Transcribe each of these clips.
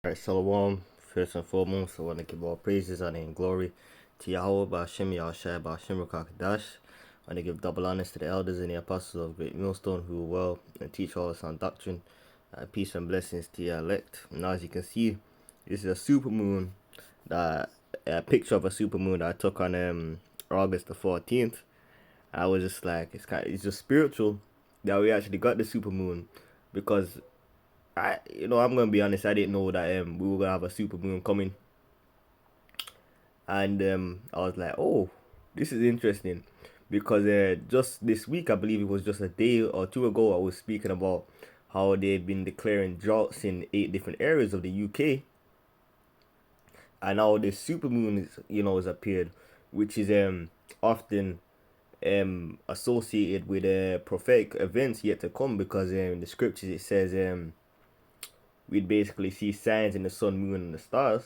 Alright, Shalom. First and foremost, I want to give all praises and glory to Yahweh, Ba'ashem, Yahushua, Ba'ashem, Rakakadash. I want to give double honors to the elders and the apostles of Great Millstone who well and teach all us on doctrine. Peace and blessings to your elect. Now, as you can see, this is a super moon, that a picture of a super moon that I took on August the 14th. I was just like, it's just spiritual that we actually got the super moon, because I'm gonna be honest. I didn't know that we were gonna have a super moon coming, and I was like, oh, this is interesting, because just this week, I believe it was just a day or two ago, I was speaking about how they've been declaring droughts in 8 different areas of the UK, and now this super moon has appeared, which is often associated with prophetic events yet to come, because in the scriptures it says we'd basically see signs in the sun, moon, and the stars.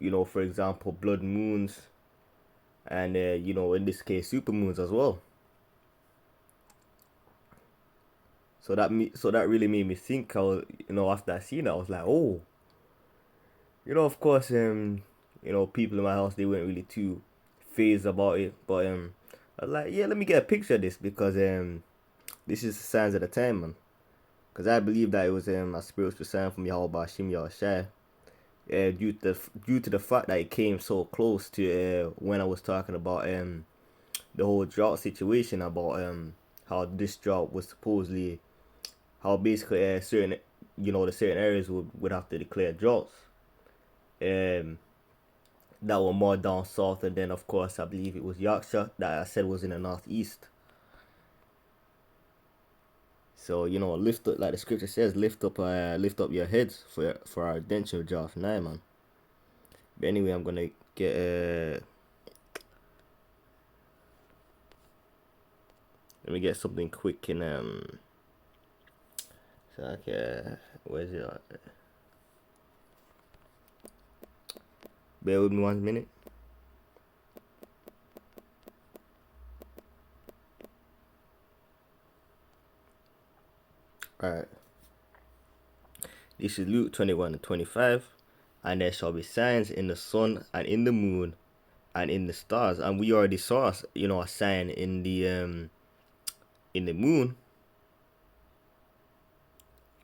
For example, blood moons, and in this case, super moons as well. So that really made me think. After I seen it, I was like, oh, of course, people in my house, they weren't really too phased about it, but I was like, yeah, let me get a picture of this, because this is the signs of the time, man. Because I believe that it was a spiritual sign from Yahweh Bashim Yahushai, due to the fact that it came so close to when I was talking about the whole drought situation, about how this drought was supposedly, how basically the certain areas would have to declare droughts um that were more down south, and then of course I believe it was Yorkshire that I said was in the northeast. So lift up, like the scripture says, lift up your heads for our redemption of Josh 9, man. But anyway, I'm gonna get let me get something quick in so okay, where's it at? Bear with me 1 minute. Alright, this is Luke 21:25, and there shall be signs in the sun and in the moon and in the stars. And we already saw a sign in the moon,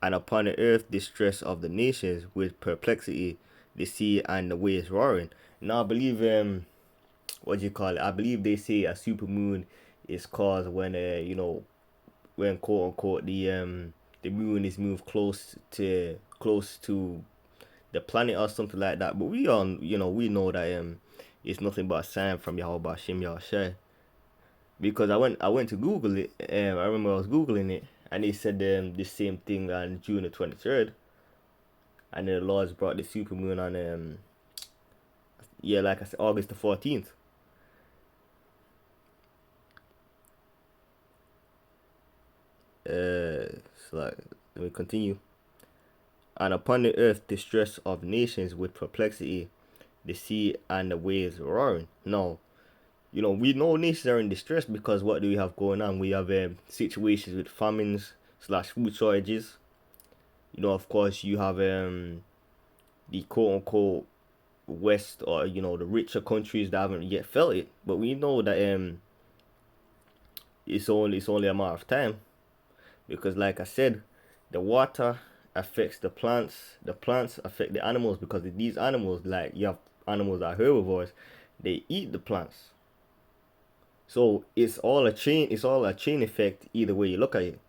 and upon the earth distress of the nations, with perplexity the sea and the waves roaring. Now I believe what do you call it? I believe they say a super moon is caused when when quote unquote the moon is moved close to the planet or something like that. But we know that it's nothing but a sign from Yahweh Bashim Yahushai. Because I went to Google it. I remember I was googling it, and they said the same thing on June the 23rd, and the Lord's brought the super moon on like I said, August the 14th. So like, let me continue. And upon the earth distress of nations, with perplexity the sea and the waves roaring. Now, we know nations are in distress, because what do we have going on? We have situations with famines slash food shortages. Of course, you have the quote unquote West, or the richer countries that haven't yet felt it. But we know that it's only a matter of time, because like I said, the water affects the plants affect the animals, because these animals, like you have animals that are herbivores, they eat the plants. So it's all a chain effect either way you look at it.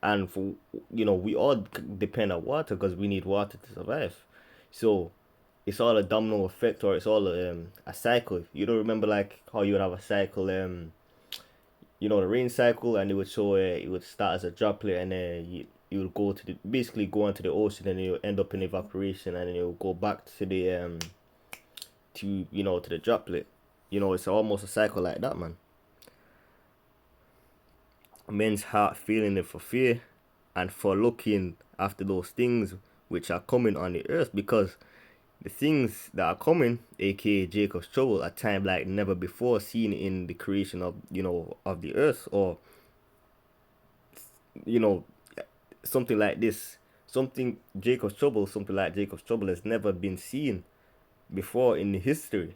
And for we all depend on water, because we need water to survive. So it's all a domino effect, or it's all a cycle. You don't remember like how you would have a cycle, the rain cycle, and it would show it would start as a droplet, and then you would basically go into the ocean, and you end up in evaporation, and then it will go back to the droplet. It's almost a cycle like that, man. Men's heart feeling it for fear, and for looking after those things which are coming on the earth, because the things that are coming, aka Jacob's trouble, at time like never before seen in the creation of the earth, or you know something like this Something Jacob's trouble, something like Jacob's trouble, has never been seen before in history.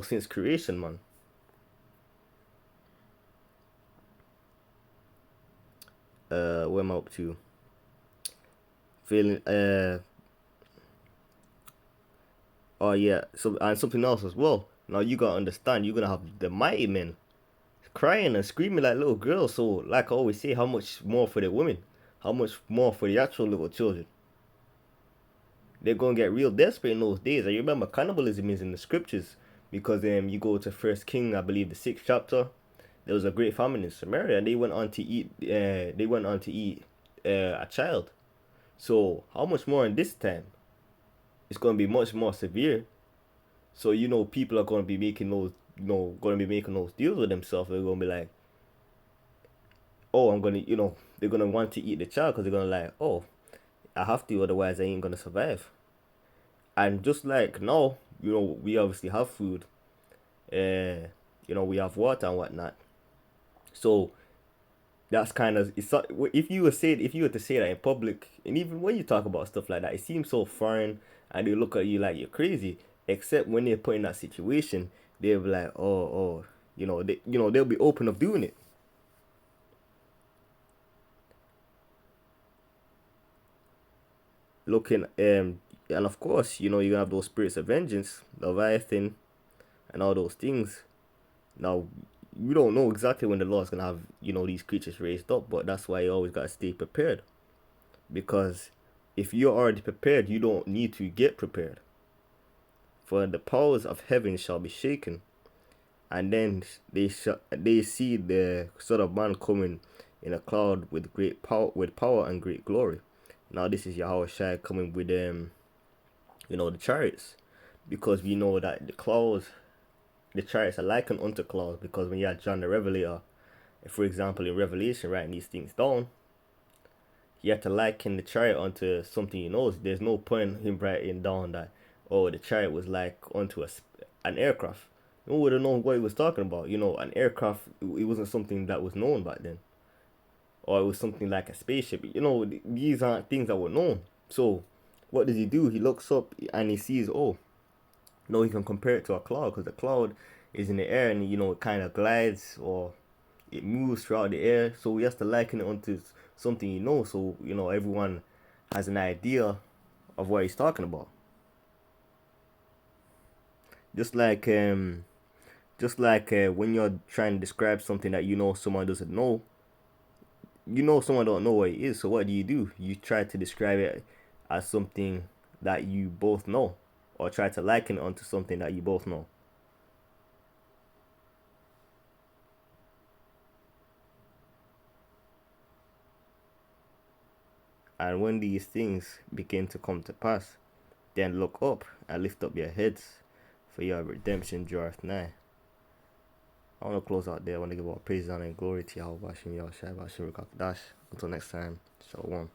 Since creation, man. What am I up to? Feeling. Oh yeah. So and something else as well. Now you gotta understand. You're gonna have the mighty men crying and screaming like little girls. So, like I always say, how much more for the women? How much more for the actual little children? They're gonna get real desperate in those days. I remember cannibalism is in the scriptures because you go to First King, I believe the 6th chapter. There was a great famine in Samaria, and they went on to eat. They went on to eat a child. So how much more in this time? It's gonna be much more severe. So people are gonna be making those, gonna be making those deals with themselves. They're gonna be like, oh, I'm gonna, they're gonna want to eat the child because they're gonna like, oh, I have to, otherwise I ain't gonna survive. And just like now, we obviously have food, we have water and whatnot. So that's kind of it's if you were to say that in public, and even when you talk about stuff like that, it seems so foreign, and they look at you like you're crazy. Except when they're put in that situation, they'll be like, oh, they'll be open of doing it. Looking and of course, you're gonna have those spirits of vengeance, Leviathan, and all those things. Now, you don't know exactly when the Lord's gonna have these creatures raised up, but that's why you always gotta stay prepared. Because if you're already prepared, you don't need to get prepared. For the powers of heaven shall be shaken, and then they see the Son of Man coming in a cloud with power and great glory. Now this is Yahweh Shai coming with the chariots, because we know that the chariots are likened unto clouds, because when you had John the Revelator, for example, in Revelation, writing these things down, he had to liken the chariot onto something he knows. There's no point in him writing down that, oh, the chariot was like onto an aircraft. No one would have known what he was talking about. An aircraft, it wasn't something that was known back then. Or it was something like a spaceship. These aren't things that were known. So, what does he do? He looks up and he sees, oh, no, he can compare it to a cloud, because the cloud is in the air, and it kind of glides, or it moves throughout the air. So we have to liken it onto something so everyone has an idea of what he's talking about. Just like when you're trying to describe something that someone doesn't know, someone don't know what it is. So what do? You try to describe it as something that you both know, or try to liken it onto something that you both know. And when these things begin to come to pass, then look up and lift up your heads, for your redemption draweth nigh. I want to close out there. I want to give all praise, honor, and glory to Yahweh Bashim Yahushua Bashim Rukakdash. Until next time, Shalom.